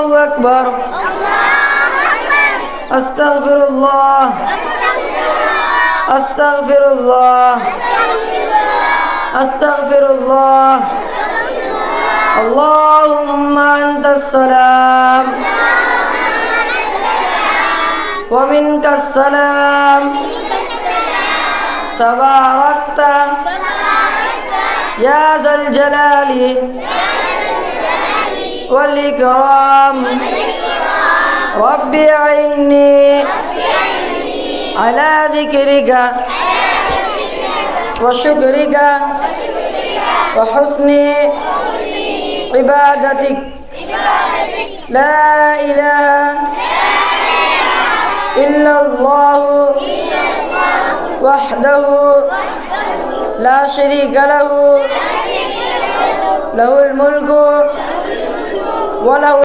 الله أكبر. أستغفر الله. أستغفر الله. أستغفر الله. اللهم أنت السلام ومنك السلام تباركت يا ذا الجلال والإكرام. رب أعني على ذكرك وشكرك وحسن عبادتك. لا إله إلا الله وحده لا شريك له. له الملك وله